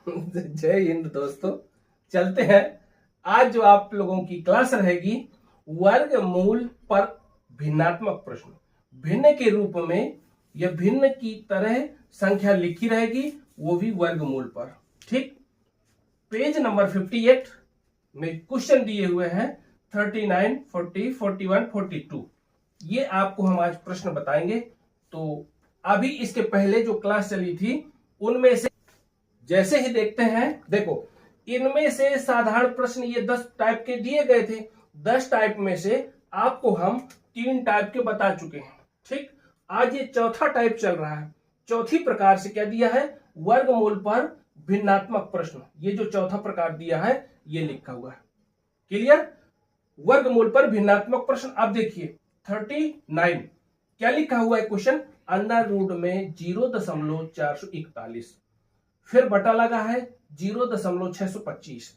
जय हिंद दोस्तों। चलते हैं। आज जो आप लोगों की क्लास रहेगी वर्गमूल पर भिन्नात्मक प्रश्न। भिन्न के रूप में या भिन्न की तरह संख्या लिखी रहेगी, वो भी वर्गमूल पर। ठीक, पेज नंबर 58 में क्वेश्चन दिए हुए हैं 39, 40, 41, 42। ये आपको हम आज प्रश्न बताएंगे। तो अभी इसके पहले जो क्लास चली थी उनमें से जैसे ही देखते हैं, देखो इनमें से साधारण प्रश्न ये 10 टाइप के दिए गए थे। 10 टाइप में से आपको हम 3 टाइप के बता चुके हैं। ठीक, आज ये चौथा टाइप चल रहा है। चौथी प्रकार से क्या दिया है, वर्गमूल पर भिन्नात्मक प्रश्न। ये जो चौथा प्रकार दिया है ये लिखा हुआ है। क्लियर? वर्गमूल पर भिन्नात्मक प्रश्न। आप देखिए 39 क्या लिखा हुआ है क्वेश्चन, अंडर रूट में 0.441, फिर बटा लगा है 0.625।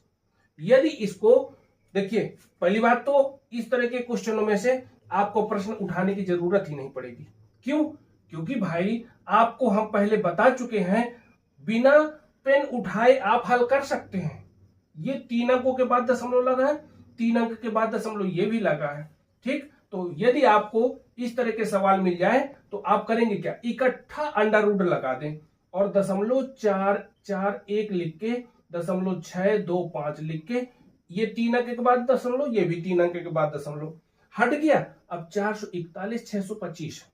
यदि इसको देखिए, पहली बात तो इस तरह के क्वेश्चनों में से आपको प्रश्न उठाने की जरूरत ही नहीं पड़ेगी। क्यों? क्योंकि भाई आपको हम पहले बता चुके हैं बिना पेन उठाए आप हल कर सकते हैं। ये 3 अंकों के बाद दशमलव लगा है, 3 अंक के बाद दशमलव ये भी लगा है। ठीक, तो यदि आपको इस तरह के सवाल मिल जाए तो आप करेंगे क्या, इकट्ठा अंडर रूट लगा दें और 0.441 लिख के 0.625 लिख के, ये 3 अंक के बाद दशमलव, ये भी 3 अंक के बाद दशमलव हट गया। अब 441, 625,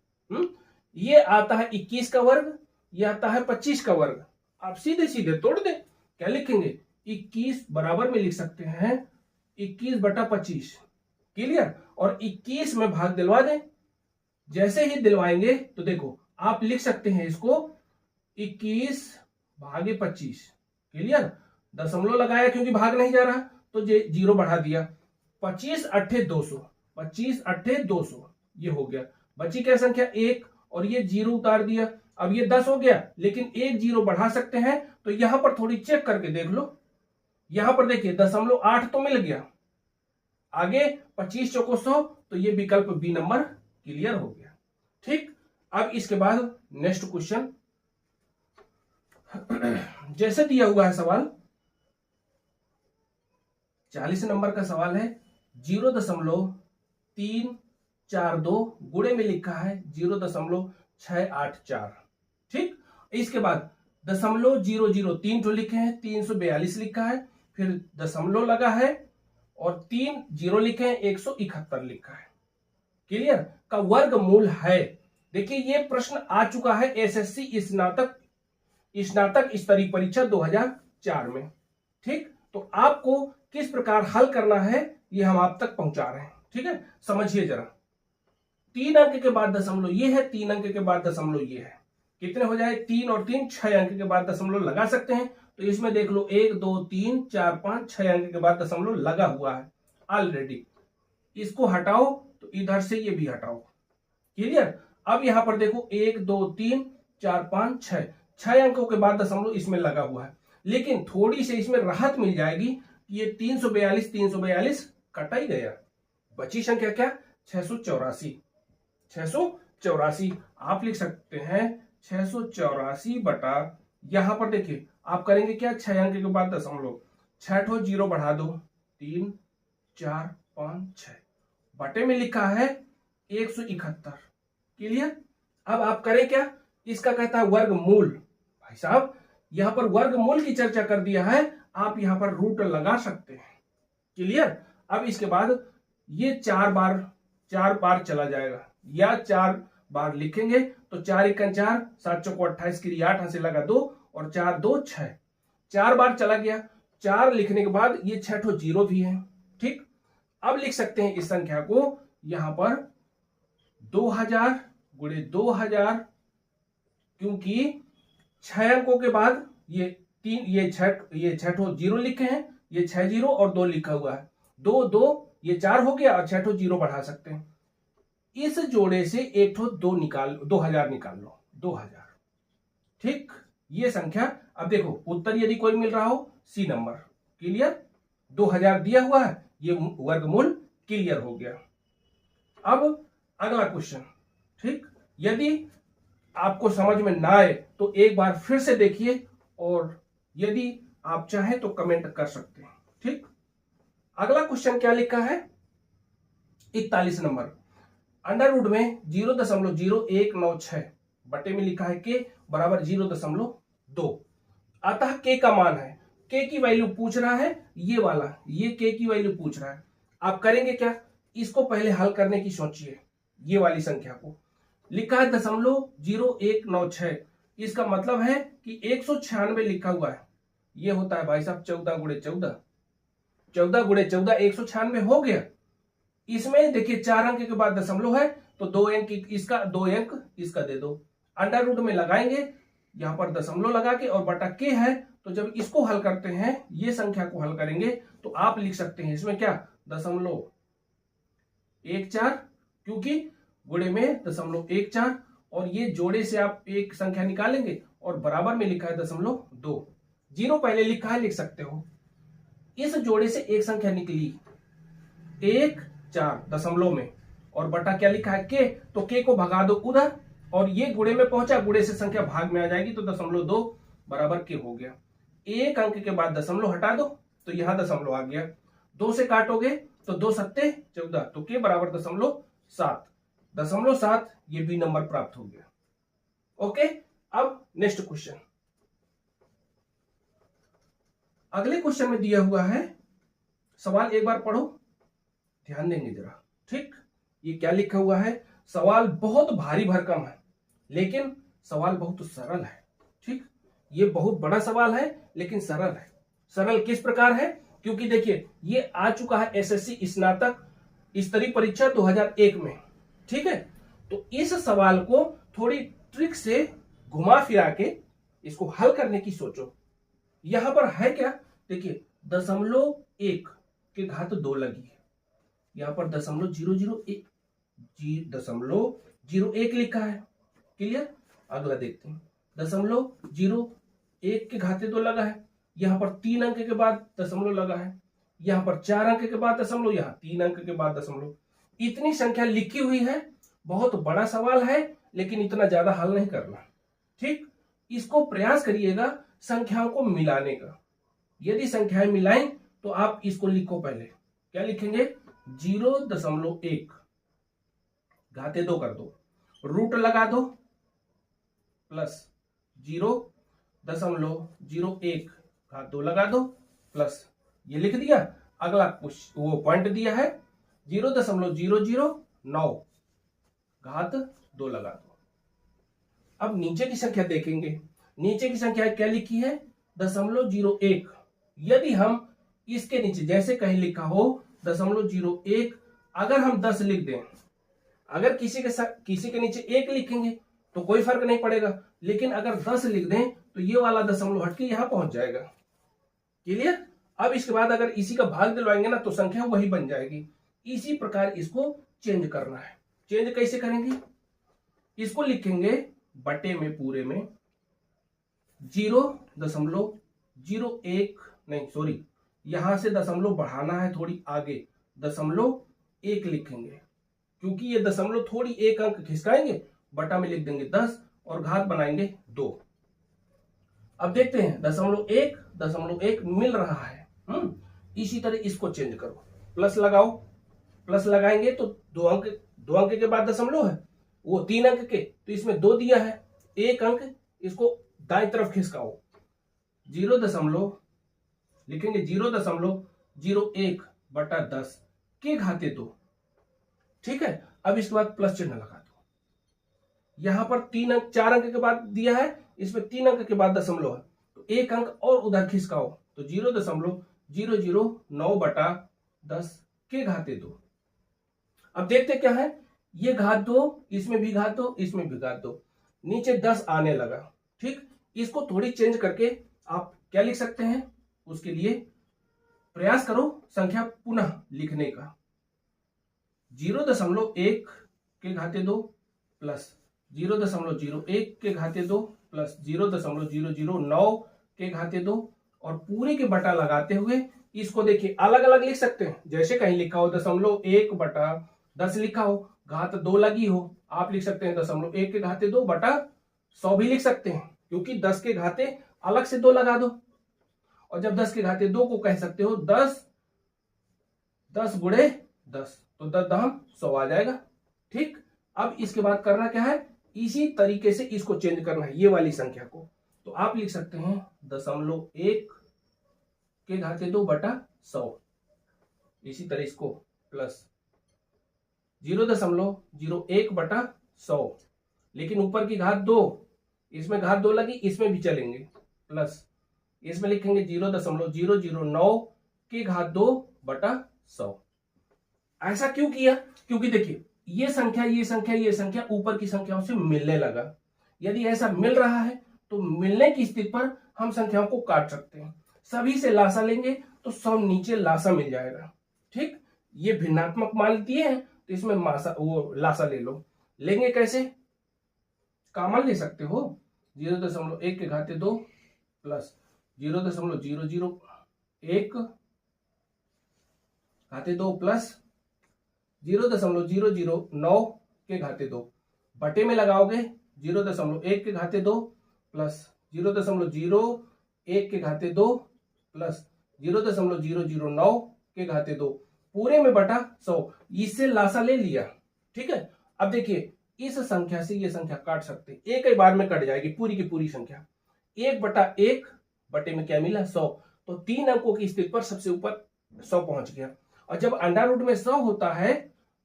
ये आता है 21 का वर्ग, ये आता है 25 का वर्ग। आप सीधे सीधे तोड़ दें। क्या लिखेंगे, 21 बराबर में लिख सकते हैं 21/25। क्लियर? और 21 में भाग दिलवा दें। जैसे ही दिलवाएंगे तो देखो आप लिख सकते हैं इसको 21/25। क्लियर? दशमलव लगाया क्योंकि भाग नहीं जा रहा तो 0 बढ़ा दिया। 25 अट्ठे 200, 25 अट्ठे 200, ये हो गया। बची क्या संख्या, 1, और ये 0 उतार दिया। अब ये 10 हो गया, लेकिन 1 0 बढ़ा सकते हैं। तो यहां पर थोड़ी चेक करके देख लो। यहां पर देखिए 0.8 तो मिल गया, आगे 25 चौको 100, तो ये विकल्प बी नंबर क्लियर हो गया। ठीक, अब इसके बाद नेक्स्ट क्वेश्चन जैसे दिया हुआ है सवाल 40 नंबर का सवाल है। 0.342 गुणे में लिखा है 0.684। ठीक, इसके बाद 0.003 जो लिखे हैं 342 लिखा है, फिर दशमलव लगा है और 3 0 लिखे हैं 171 लिखा है। क्लियर? का वर्गमूल है। देखिए ये प्रश्न आ चुका है एसएससी स्नातक स्तरीय परीक्षा 2004 में। ठीक, तो आपको किस प्रकार हल करना है ये हम आप तक पहुंचा रहे हैं। ठीक है, समझिए जरा। 3 अंक के बाद दशमलव ये है, 3 अंक के बाद दशमलव ये है, कितने हो जाए, 3 और 3 6 अंक के बाद दशमलव लगा सकते हैं। तो इसमें देख लो 1 2 3 4 5 6 अंक के बाद दशमलव लगा हुआ है ऑलरेडी। इसको हटाओ तो इधर से ये भी हटाओ। क्लियर? अब यहां पर देखो 1 2 3 4 5 6 अंकों के बाद दशमलव इसमें लगा हुआ है, लेकिन थोड़ी सी इसमें राहत मिल जाएगी। ये 342 कटा ही गया। बची संख्या क्या, 684। आप लिख सकते हैं 684 बटा, यहां पर देखिए आप करेंगे क्या, 6 अंक के बाद दशमलव, 6 0 बढ़ा दो, 3 4 5 6, बटे में लिखा है 171। क्लियर? अब आप करें क्या, इसका कहता है वर्गमूल। भाई साहब यहां पर वर्गमूल की चर्चा कर दिया है, आप यहां पर रूट लगा सकते हैं। क्लियर? अब इसके बाद ये 4 बार चला जाएगा, या 4 बार लिखेंगे तो 4 1 4, 7 चौको 28 की 8 से लगा 2 और 4 2 6, 4 बार चला गया। 4 लिखने के बाद ये 6 0 भी है। ठीक, अब लिख सकते हैं इस संख्या को यहां पर 2000 गुणे 2000, क्योंकि 6 अंकों के बाद ये 3 ये 6 0 लिखे हैं, ये 6 0 और 2 लिखा हुआ है, 2 2 ये 4 हो गया और 6 0 बढ़ा सकते हैं। इस जोड़े से 2000 निकाल लो, 2000। ठीक, ये संख्या। अब देखो उत्तर यदि कोई मिल रहा हो सी नंबर। क्लियर? 2000 दिया हुआ है, ये वर्गमूल क्लियर हो गया। अब अगला क्वेश्चन। ठीक, यदि आपको समझ में ना आए तो एक बार फिर से देखिए, और यदि आप चाहे तो कमेंट कर सकते हैं। ठीक, अगला क्वेश्चन क्या लिखा है, 41 नंबर, अंडर रूट में 0.0196 बटे में लिखा है के बराबर 0.2। अतः के का मान है, के की वैल्यू पूछ रहा है, ये वाला, ये के की वैल्यू पूछ रहा है। आप करेंगे क्या, इसको पहले हल करने की सोचिए। ये वाली संख्या को लिखा है 0.0196, इसका मतलब है कि 196 लिखा हुआ है। ये होता है भाई साहब 14 गुणे 14, 14 गुणे 14 196 हो गया। इसमें देखिए 4 अंक के बाद दशमलव है तो 2 अंक इसका, 2 अंक इसका दे दो। अंडर रूट में लगाएंगे, यहां पर दशमलव लगा के, और बटा के है, तो जब इसको हल करते हैं, ये संख्या को हल करेंगे, तो आप लिख सकते हैं इसमें क्या, 0.14, क्योंकि गुणे में 0.14, और ये जोड़े से आप एक संख्या निकालेंगे और बराबर में लिखा है 0.2, 0 पहले लिखा है, लिख सकते हो। इस जोड़े से एक संख्या निकली 1 4 दशमलव में, और बटा क्या लिखा है के, तो के को भगा दो उधर, और ये गुणे में पहुंचा, गुणे से संख्या भाग में आ जाएगी, तो 0.2 बराबर के हो गया। एक अंक के बाद दशमलव हटा दो तो यहां दशमलव आ गया, 2 से काटोगे तो 2 सत्ते 14, तो के बराबर 0.7, ये भी नंबर प्राप्त हो गया। ओके, अब नेक्स्ट क्वेश्चन, अगले क्वेश्चन में दिया हुआ है, सवाल एक बार पढ़ो, ध्यान देंगे जरा। ठीक, ये क्या लिखा हुआ है, सवाल बहुत भारी भरकम है, लेकिन सवाल बहुत सरल है। ठीक, ये बहुत बड़ा सवाल है लेकिन सरल है। सरल किस प्रकार है, क्योंकि देखिए ये आ चुका है एसएससी स्नातक स्तरीय परीक्षा 2001 में। ठीक है, तो इस सवाल को थोड़ी ट्रिक से घुमा फिरा के इसको हल करने की सोचो। यहां पर है क्या, देखिए 0.1 के घात 2 लगी है, यहां पर 0.001 लिखा है। क्लियर, अगला देखते हैं, 0.01 के घाते 2 लगा है, यहां पर 3 अंक के बाद दशमलव लगा है, यहां पर 4 अंक के बाद दशमलव, यहां 3 अंक के बाद दशमलव। इतनी संख्या लिखी हुई है, बहुत बड़ा सवाल है, लेकिन इतना ज्यादा हल नहीं करना। ठीक, इसको प्रयास करिएगा संख्याओं को मिलाने का। यदि संख्याएं मिलाएं तो आप इसको लिखो, पहले क्या लिखेंगे, 0.1 घाते 2 कर दो, रूट लगा दो, प्लस 0.01 घात 2 लगा दो, प्लस ये लिख दिया। अगला कुछ वो पॉइंट दिया है 0.009 घात 2 लगा दो। अब नीचे की संख्या देखेंगे, नीचे की संख्या क्या लिखी है, 0.01। यदि हम इसके नीचे जैसे कहीं लिखा हो 0.01, अगर हम 10 लिख दें, अगर किसी के नीचे 1 लिखेंगे तो कोई फर्क नहीं पड़ेगा, लेकिन अगर 10 लिख दें तो ये वाला दशमलव हटके यहां पहुंच जाएगा। क्लियर, अब इसके बाद अगर इसी का भाग दिलवाएंगे ना तो संख्या वही बन जाएगी। इसी प्रकार इसको चेंज करना है। चेंज कैसे करेंगे, इसको लिखेंगे बटे में पूरे में 0.01, नहीं सॉरी, यहां से दशमलव बढ़ाना है थोड़ी आगे, 0.1 लिखेंगे, क्योंकि ये दशमलव थोड़ी एक अंक खिसकाएंगे, बटा में लिख देंगे 10 और घात बनाएंगे 2। अब देखते हैं 0.1 मिल रहा है। इसी तरह इसको चेंज करो, प्लस लगाओ, प्लस लगाएंगे तो 2 अंक के बाद दशमलव है, वो 3 अंक के, तो इसमें 2 दिया है, 1 अंक इसको दाएं तरफ खिसकाओ, 0 लिखेंगे 0.01 बटा 10 के घाते 2। ठीक है, अब इसके बाद प्लस चिन्ह लगा दो, यहां पर 4 अंक के बाद दिया है, इसमें 3 अंक के बाद दशमलव है, तो 1 अंक और उधर खिसकाओ, तो 0.009 बटा 10 के घाते 2। अब देखते क्या है, ये घात 2, इसमें भी घात 2, इसमें भी घात 2, नीचे 10 आने लगा। ठीक, इसको थोड़ी चेंज करके आप क्या लिख सकते हैं, उसके लिए प्रयास करो संख्या पुनः लिखने का। 0.1 के घाते 2 प्लस 0.01 के घाते 2 प्लस 0.009 के घाते 2, और पूरे के बटा लगाते हुए इसको देखिए अलग अलग लिख सकते हैं। जैसे कहीं लिखा हो 0.1 बटा 10 लिखा हो, घात 2 लगी हो, आप लिख सकते हैं 0.1 के घाते 2 बटा 100 भी लिख सकते हैं, क्योंकि 10 के घाते अलग से 2 लगा दो। और जब 10 के घाते 2 को कह सकते हो 10 गुणे 10, तो 10 दहम 100 आ जाएगा। ठीक, अब इसके बाद करना क्या है, इसी तरीके से इसको चेंज करना है, ये वाली संख्या को। तो आप लिख सकते हैं 0.1 के घाते 2 बटा 100, इसी तरह इसको प्लस 0.01 बटा 100, लेकिन ऊपर की घात 2, इसमें घात 2 लगी, इसमें भी चलेंगे, प्लस इसमें लिखेंगे 0.009 के घात 2 बटा 100। ऐसा क्यों किया, क्योंकि देखिए ये संख्या ऊपर की संख्याओं से मिलने लगा। यदि ऐसा मिल रहा है तो मिलने की स्थिति पर हम संख्याओं को काट सकते हैं। सभी से लासा लेंगे तो सब नीचे लासा मिल जाएगा। ठीक, ये भिन्नात्मक मान दिए हैं तो इसमें लासा ले लो। लेंगे कैसे, कॉमन ले सकते हो, 0.1 के घाते 2 प्लस 0.001 घाते 2 प्लस 0.009 के घाते 2, बटे में लगाओगे 0.1 के घाते 2 प्लस 0.01 के घाते 2 प्लस 0.009 के घाते 2, पूरे में बटा 100, इससे लासा ले लिया। ठीक है, अब देखिए इस संख्या से ये संख्या काट सकते, एक ही बार में कट जाएगी पूरी की पूरी संख्या। 1/1 बटे में क्या मिला 100, तो 3 अंकों की स्थिति पर सबसे ऊपर 100 पहुंच गया। और जब अंडर रूट में 100 होता है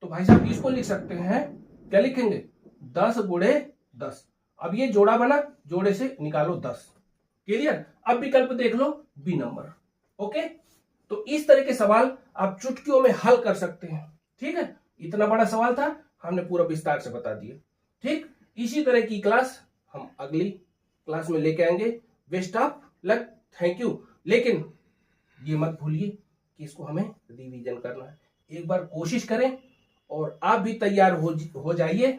तो भाई साहब इसको लिख सकते हैं, क्या लिखेंगे 10 गुणे 10। अब ये जोड़ा बना, जोड़े से निकालो 10। क्लियर, अब विकल्प देख लो बी नंबर। ओके, तो इस तरह के सवाल आप चुटकियों में हल कर सकते हैं। ठीक है, इतना बड़ा सवाल था, हमने पूरा विस्तार से बता दिया। ठीक, इसी तरह की क्लास हम अगली क्लास में लेके आएंगे। Best of luck, thank you. लेकिन ये मत भूलिए कि इसको हमें रिवीजन करना है। एक बार कोशिश करें और आप भी तैयार हो जाइए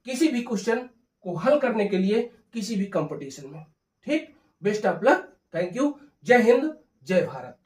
किसी भी क्वेश्चन को हल करने के लिए किसी भी कंपटीशन में। ठीक, best of luck, thank you, जय हिंद, जय भारत।